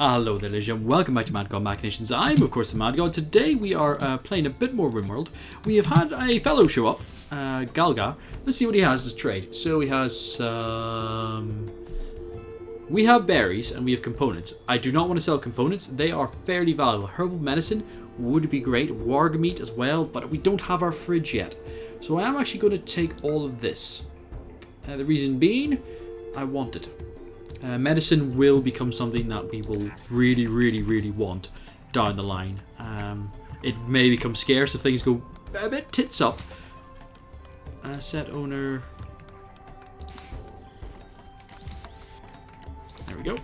Hello there, ladies and gentlemen. Welcome back to Madgod Machinations. I'm, of course, the Madgod. Today we are playing a bit more Rimworld. We have had a fellow show up, Galga. Let's see what he has to trade. So he has we have berries and we have components. I do not want to sell components. They are fairly valuable. Herbal medicine would be great. Warg meat as well, but we don't have our fridge yet. So I am actually going to take all of this. The reason being, I want it. Medicine will become something that we will really want down the line. It may become scarce if things go a bit tits up. Set owner. There we go.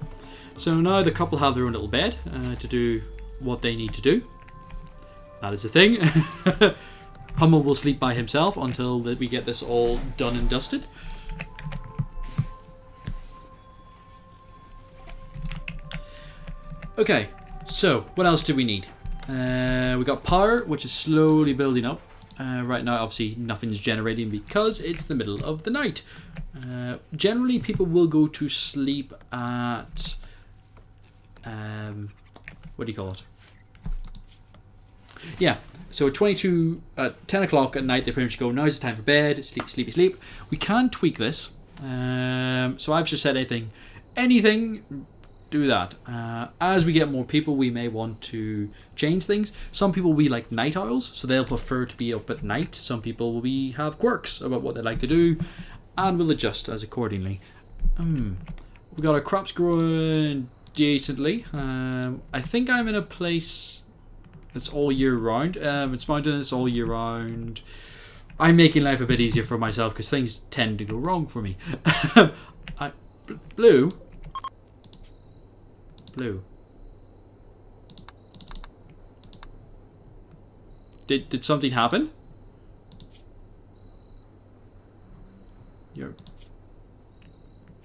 So now the couple have their own little bed to do what they need to do. That is the thing. Hummel will sleep by himself until we get this all done and dusted. Okay, so what else do we need? We got power, which is slowly building up. Right now, obviously, nothing's generating because it's the middle of the night. Generally, people will go to sleep at... what do you call it? Yeah, so at 10 o'clock at night, they pretty much go, now's the time for bed, sleep. We can tweak this. So I've just said anything... do that. As we get more people, we may want to change things. Some people will be like night owls, so they'll prefer to be up at night. Some people will have quirks about what they like to do, and we'll adjust as accordingly. We got our crops growing decently. I think I'm in a place that's all year round. It's mountainous all year round. I'm making life a bit easier for myself because things tend to go wrong for me. Blue. Did something happen? You're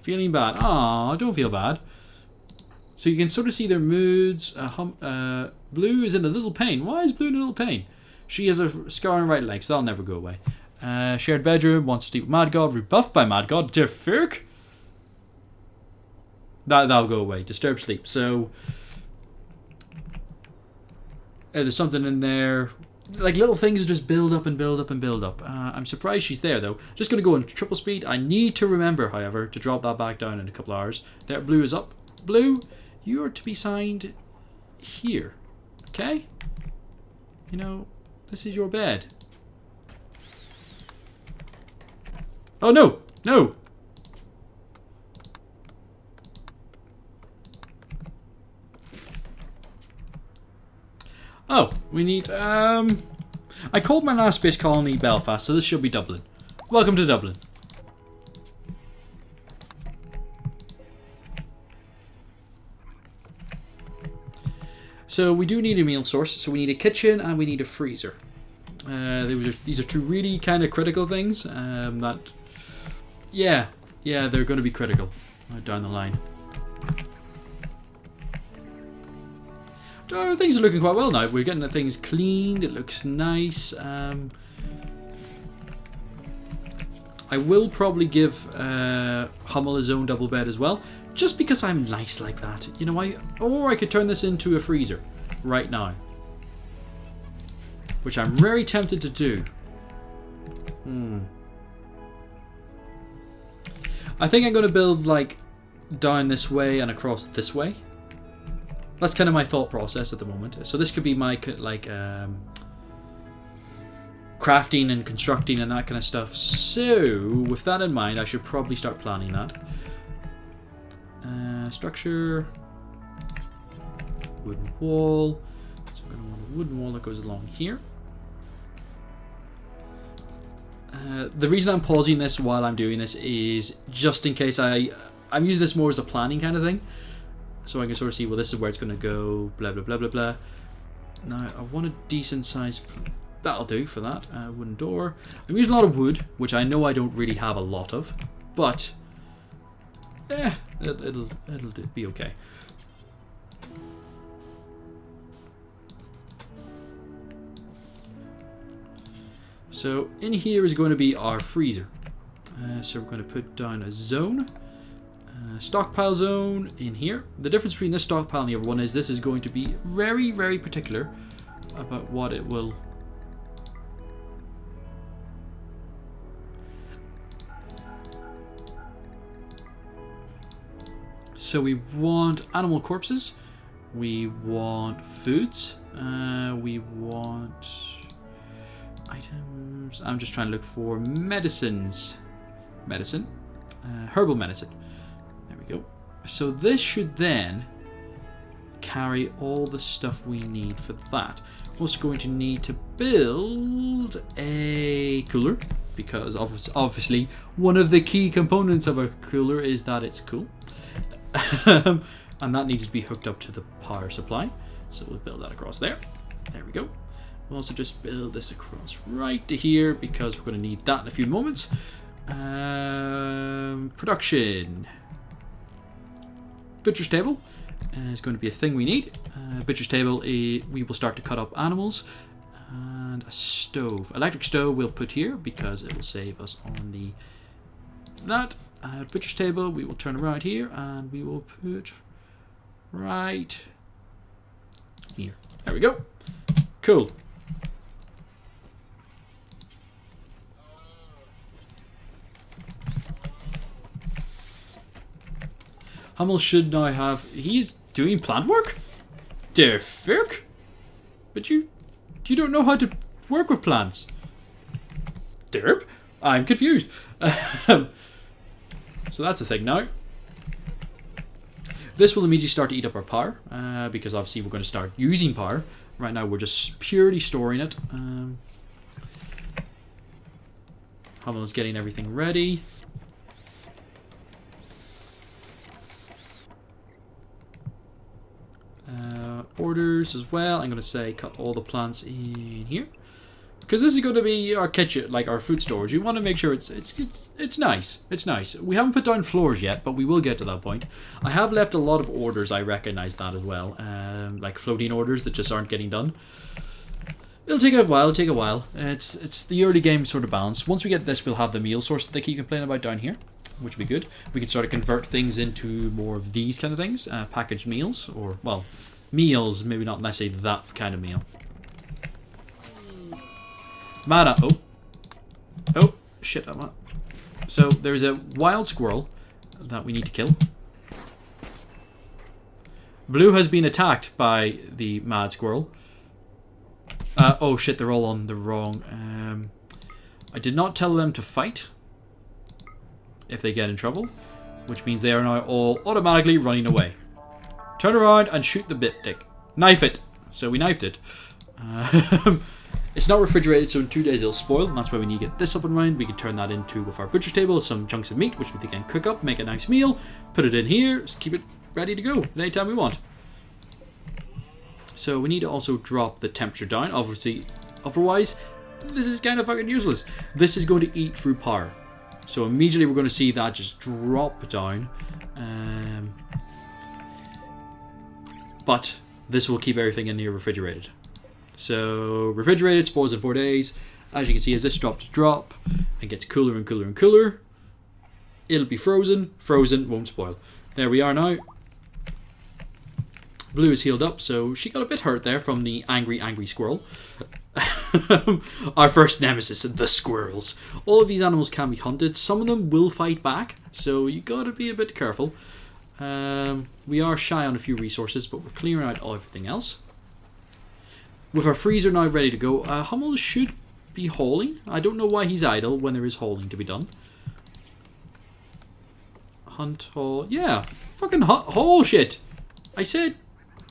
feeling bad. Aw, don't feel bad. So you can sort of see their moods. Blue is in a little pain. Why is Blue in a little pain? She has a scar on her right leg, so that'll never go away. Shared bedroom, wants to sleep with Madgod, rebuffed by Madgod. Dear Firk. That'll go away. Disturbed sleep. So there's something in there. Like little things just build up and build up and build up. I'm surprised she's there though. Just going to go in triple speed. I need to remember, however, to drop that back down in a couple hours. There, Blue is up. Blue, you are to be signed here. Okay? You know, this is your bed. Oh no! No! Oh, we need, I called my last base colony Belfast, so this should be Dublin. Welcome to Dublin. So we do need a meal source, so we need a kitchen and we need a freezer. These are two really kind of critical things, yeah, they're going to be critical down the line. Oh, things are looking quite well now. We're getting the things cleaned. It looks nice. I will probably give Hummel his own double bed as well, just because I'm nice like that. You know, or I could turn this into a freezer right now, which I'm very tempted to do. I think I'm going to build like down this way and across this way. That's kind of my thought process at the moment. So this could be my like crafting and constructing and that kind of stuff. So with that in mind, I should probably start planning that. Structure, wooden wall. So I'm going to want a wooden wall that goes along here. The reason I'm pausing this while I'm doing this is just in case I'm using this more as a planning kind of thing. So I can sort of see, well, this is where it's going to go, blah, blah, blah, blah, blah. Now, I want a decent size... That'll do for that. Wooden door. I'm using a lot of wood, which I know I don't really have a lot of. But, it'll be okay. So, in here is going to be our freezer. So we're going to put down a zone. Stockpile zone in here. The difference between this stockpile and the other one is this is going to be very, very particular about what it will... So we want animal corpses, we want foods, we want items. I'm just trying to look for medicines. Medicine. Herbal medicine. There we go. So this should then carry all the stuff we need for that. We're also going to need to build a cooler, because obviously one of the key components of a cooler is that it's cool. And that needs to be hooked up to the power supply. So we'll build that across there. There we go. We'll also just build this across right to here, because we're going to need that in a few moments. Production. Butcher's table is going to be a thing we need. Butcher's table, we will start to cut up animals. And a stove. Electric stove we'll put here, because it will save us on that. Butcher's table, we will turn around here, and we will put right here. There we go. Cool. Hummel should now have... He's doing plant work? Der fuck? But you don't know how to work with plants. Derp? I'm confused. So that's a thing now. This will immediately start to eat up our power, because obviously we're going to start using power. Right now we're just purely storing it. Hummel is getting everything ready. Orders as well. I'm going to say cut all the plants in here, because this is going to be our kitchen, like our food storage. We want to make sure it's nice. It's nice. We haven't put down floors yet, but we will get to that point. I have left a lot of orders. I recognize that as well, like floating orders that just aren't getting done. It'll take a while. It's the early game sort of balance. Once we get this, we'll have the meal source that they keep complaining about down here, which will be good. We can start to convert things into more of these kind of things, packaged meals, or well, meals. Maybe not necessarily that kind of meal. Mana. Oh, shit. So there's a wild squirrel that we need to kill. Blue has been attacked by the mad squirrel. Oh shit, they're all on the wrong... I did not tell them to fight if they get in trouble, which means they are now all automatically running away. Turn around and shoot the bit dick. Knife it. So we knifed it. It's not refrigerated, so in 2 days it'll spoil, and that's why we need to get this up and running. We can turn that into, with our butcher's table, some chunks of meat, which we can cook up, make a nice meal, put it in here, just keep it ready to go at any time we want. So we need to also drop the temperature down, obviously, otherwise this is kind of fucking useless. This is going to eat through power, so immediately we're going to see that just drop down. But this will keep everything in here refrigerated. So refrigerated spoils in 4 days. As you can see, as this drops drop and gets cooler and cooler and cooler, it'll be frozen. Frozen won't spoil. There we are now. Blue is healed up, so she got a bit hurt there from the angry squirrel. Our first nemesis, the squirrels. All of these animals can be hunted. Some of them will fight back, so you gotta be a bit careful. We are shy on a few resources, but we're clearing out everything else. With our freezer now ready to go, Hummel should be hauling. I don't know why he's idle when there is hauling to be done. Hunt, haul. Yeah, fucking haul shit. I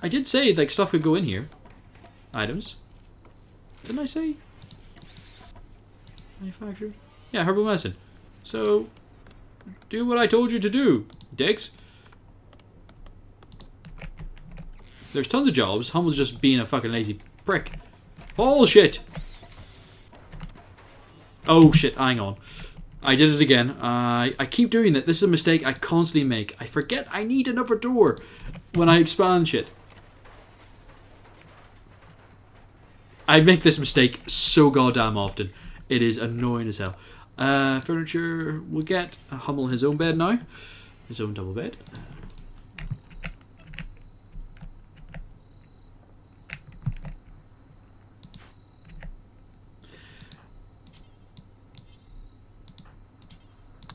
did say like stuff could go in here. Items. Didn't I say? Manufactured? Yeah, herbal medicine. So, do what I told you to do, dicks. There's tons of jobs. Hummel's just being a fucking lazy prick. Bullshit! Oh shit, hang on. I did it again. I keep doing that. This is a mistake I constantly make. I forget I need another door when I expand shit. I make this mistake so goddamn often. It is annoying as hell. Furniture. We'll get Hummel his own bed now. his own double bed.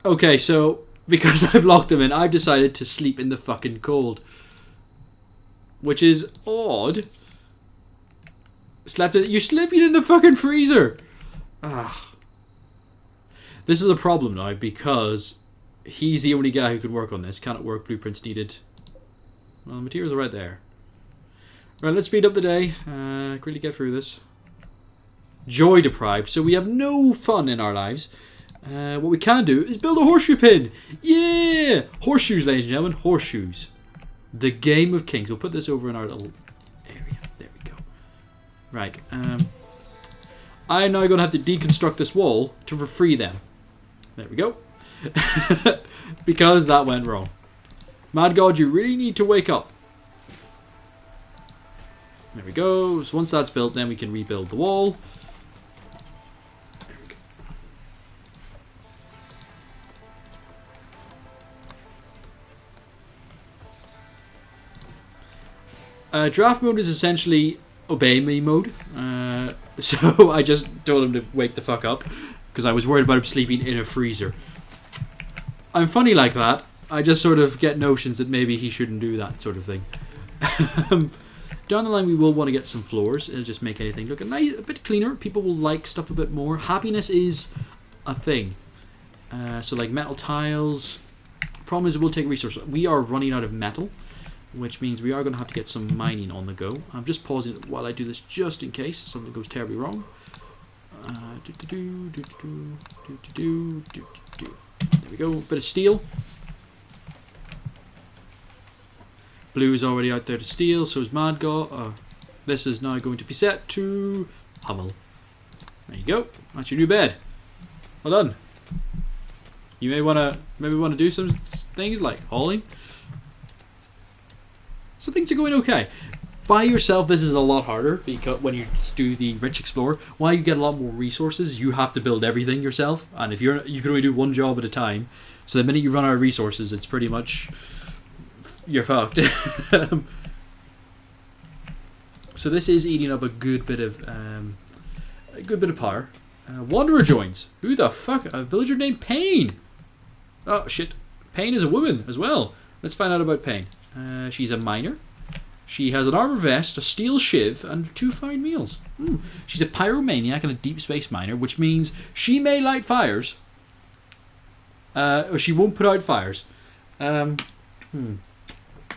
Okay, so because I've locked him in, I've decided to sleep in the fucking cold. Which is odd. You're sleeping in the fucking freezer! Ah. This is a problem now because he's the only guy who can work on this. Cannot work, blueprints needed. Well, the materials are right there. Right, let's speed up the day. Quickly get through this. Joy deprived, so we have no fun in our lives. What we can do is build a horseshoe pin. Yeah! Horseshoes, ladies and gentlemen. Horseshoes. The game of kings. We'll put this over in our little area. There we go. Right. I'm now going to have to deconstruct this wall to free them. There we go. Because that went wrong. Madgod, you really need to wake up. There we go. So once that's built, then we can rebuild the wall. Draft mode is essentially obey me mode. So I just told him to wake the fuck up because I was worried about him sleeping in a freezer. I'm funny like that. I just sort of get notions that maybe he shouldn't do that sort of thing. Down the line we will want to get some floors. It'll just make anything look a bit cleaner. People will like stuff a bit more. Happiness is a thing. So like metal tiles. Problem is it will take resources. We are running out of metal, which means we are going to have to get some mining on the go. I'm just pausing it while I do this just in case something goes terribly wrong. There we go. Bit of steel. Blue is already out there to steal, so is Madgod. This is now going to be set to Hummel. There you go. That's your new bed. Well done. You may want to do some things like hauling. So things are going okay. By yourself, this is a lot harder because when you do the Rich Explorer, while you get a lot more resources, you have to build everything yourself. And if you can only do one job at a time, so the minute you run out of resources, it's pretty much you're fucked. So this is eating up a good bit of power. Wanderer joins. Who the fuck? A villager named Pain. Oh shit. Pain is a woman as well. Let's find out about Pain. She's a miner. She has an armor vest, a steel shiv, and 2 fine meals. She's a pyromaniac and a deep space miner, which means she may light fires. Or she won't put out fires.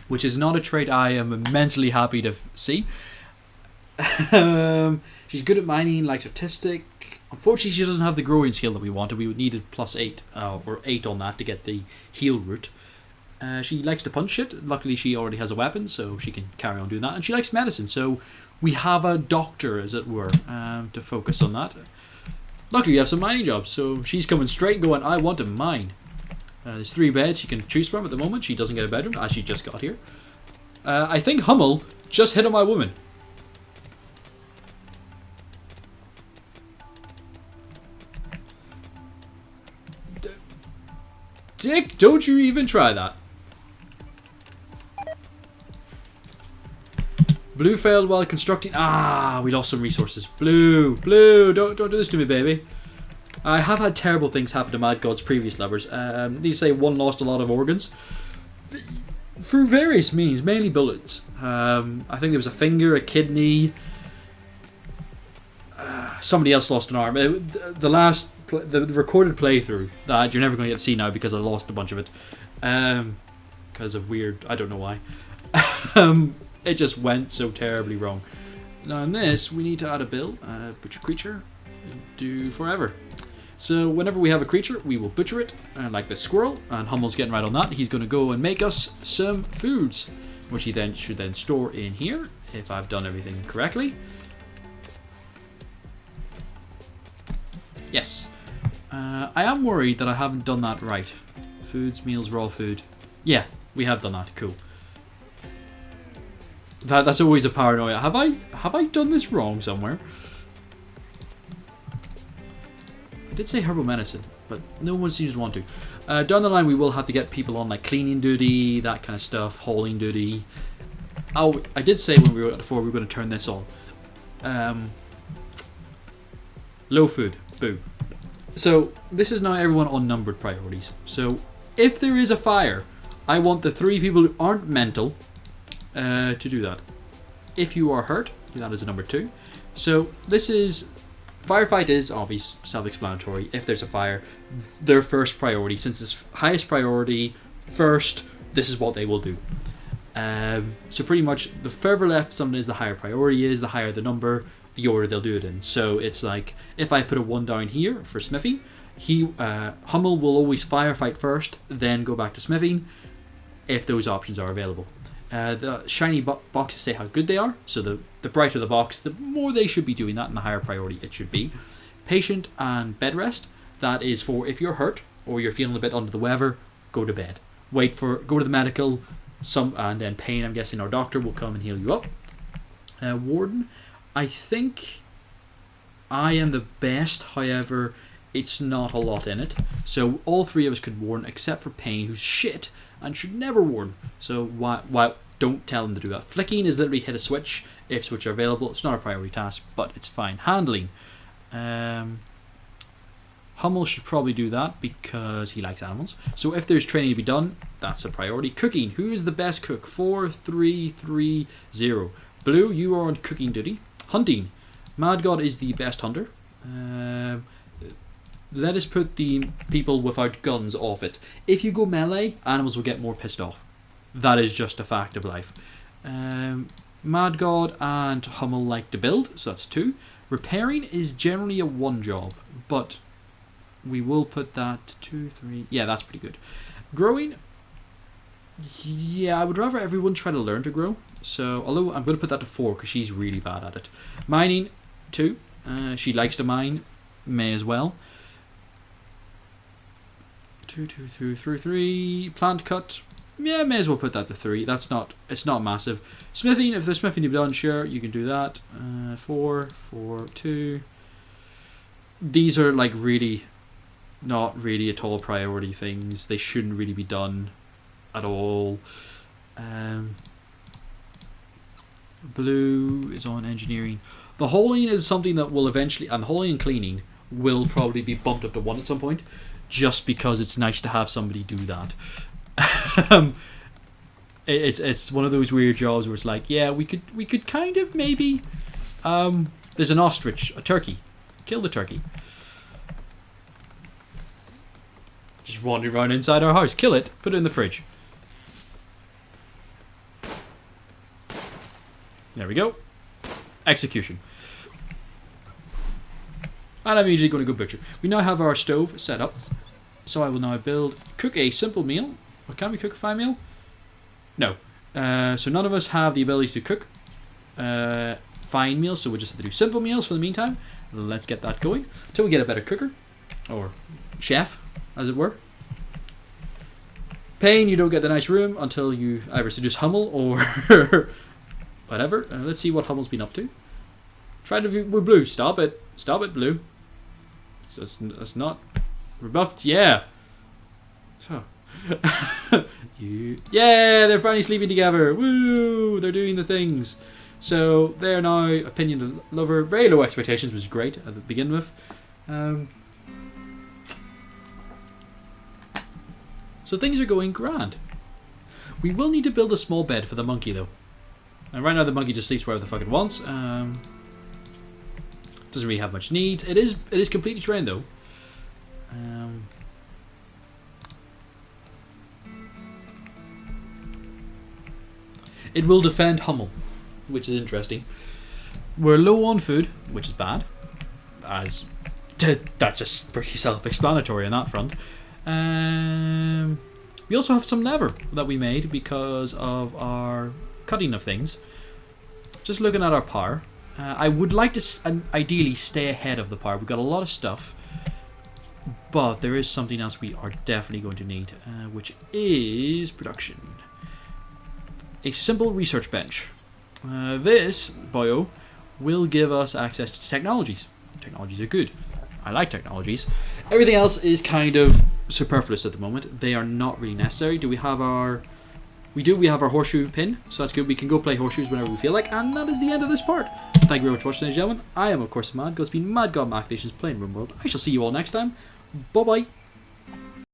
Which is not a trait I am immensely happy to see. She's good at mining, likes artistic. Unfortunately, she doesn't have the growing skill that we wanted. We would need a +8 or 8 on that to get the heal route. She likes to punch shit. Luckily, she already has a weapon, so she can carry on doing that. And she likes medicine, so we have a doctor, as it were, to focus on that. Luckily, we have some mining jobs, so she's coming straight going, I want to mine. There's 3 beds she can choose from at the moment. She doesn't get a bedroom, as she just got here. I think Hummel just hit on my woman. Dick, don't you even try that. Blue failed while constructing. We lost some resources. Blue, don't do this to me, baby. I have had terrible things happen to Madgod's previous lovers. Need to say one lost a lot of organs. Through various means, mainly bullets. I think there was a finger, a kidney. Somebody else lost an arm. The recorded playthrough that you're never going to get to see now because I lost a bunch of it. Because of weird, I don't know why. It just went so terribly wrong. Now in this, we need to add a bill. Butcher creature. Do forever. So whenever we have a creature, we will butcher it. Like this squirrel. And Hummel's getting right on that. He's going to go and make us some foods. Which he then should then store in here. If I've done everything correctly. Yes. I am worried that I haven't done that right. Foods, meals, raw food. Yeah, we have done that. Cool. That's always a paranoia. Have I done this wrong somewhere? I did say herbal medicine. but no one seems to want to. Down the line, we will have to get people on like cleaning duty, that kind of stuff, hauling duty. Oh, I did say when we were before we were going to turn this on. Low food, boo. So this is now everyone on numbered priorities. So if there is a fire, I want the 3 people who aren't mental to do that. If you are hurt, that is a number 2. So this is firefight is obvious, self-explanatory. If there's a fire, their first priority, since it's highest priority first, this is what they will do. So pretty much the further left something is, the higher priority is, the higher the number, the order they'll do it in. So it's like if I put a 1 down here for smithing, Hummel will always firefight first, then go back to smithing if those options are available. The shiny boxes say how good they are, so the brighter the box, the more they should be doing that, and the higher priority it should be. Patient and bed rest, that is for if you're hurt or you're feeling a bit under the weather, go to bed. Go to the medical, and then pain, I'm guessing our doctor will come and heal you up. Warden, I think I am the best, however, it's not a lot in it. So all 3 of us could warn, except for Pain, who's shit and should never warn. So why don't tell him to do that. Flicking is literally hit a switch if switch are available. It's not a priority task, but it's fine. Handling. Hummel should probably do that because he likes animals. So if there's training to be done, that's a priority. Cooking. Who is the best cook? 4, 3, 3, 0. Blue, you are on cooking duty. Hunting. Madgod is the best hunter. Let us put the people without guns off it. If you go melee, animals will get more pissed off. That is just a fact of life. Madgod and Hummel like to build, so that's 2. Repairing is generally a 1 job, but we will put that 2, 3. Yeah, that's pretty good. Growing. Yeah, I would rather everyone try to learn to grow. So, although I'm going to put that to 4 because she's really bad at it. Mining, 2. She likes to mine. May as well. 2, 2, 2, 3, 3. Plant cut. Yeah, may as well put that to 3. It's not massive. Smithing, if there's smithing to be done, sure, you can do that. 4, 4, 2. These are like really, not really at all priority things. They shouldn't really be done at all. Blue is on engineering. The hauling is something that will eventually, and hauling and cleaning will probably be bumped up to 1 at some point, just because it's nice to have somebody do that. It's one of those weird jobs where it's like, yeah, we could kind of maybe. There's an ostrich, a turkey. Kill the turkey. Just wandering around inside our house. Kill it. Put it in the fridge. There we go. Execution. And I'm usually going to go butcher. We now have our stove set up. So I will now cook a simple meal. Or can we cook a fine meal? No. So none of us have the ability to cook fine meals. So we'll just have to do simple meals for the meantime. Let's get that going. Until we get a better cooker. Or chef, as it were. Pain, you don't get the nice room until you either seduce Hummel or whatever. Let's see what Hummel's been up to. Try to view with Blue. Stop it. Stop it, Blue. That's not rebuffed. Yeah. So. Yeah, they're finally sleeping together. Woo! They're doing the things. So they're now opinioned lover. Very low expectations, which is great at the begin with. So things are going grand. We will need to build a small bed for the monkey though. And right now the monkey just sleeps wherever the fuck it wants. Doesn't really have much needs. It is completely trained though. It will defend Hummel, which is interesting. We're low on food, which is bad. That's just pretty self-explanatory on that front. We also have some leather that we made because of our cutting of things. Just looking at our power. I would like to ideally stay ahead of the power. We've got a lot of stuff. But there is something else we are definitely going to need, which is production. A simple research bench. This, boyo, will give us access to technologies. Technologies are good. I like technologies. Everything else is kind of superfluous at the moment. They are not really necessary. Do we have our... We do. We have our horseshoe pin, so that's good. We can go play horseshoes whenever we feel like, and that is the end of this part. Thank you very much for watching, ladies and gentlemen. I am, of course, Madgod. It's been Madgod Maculations playing Rimworld. I shall see you all next time. Bye-bye.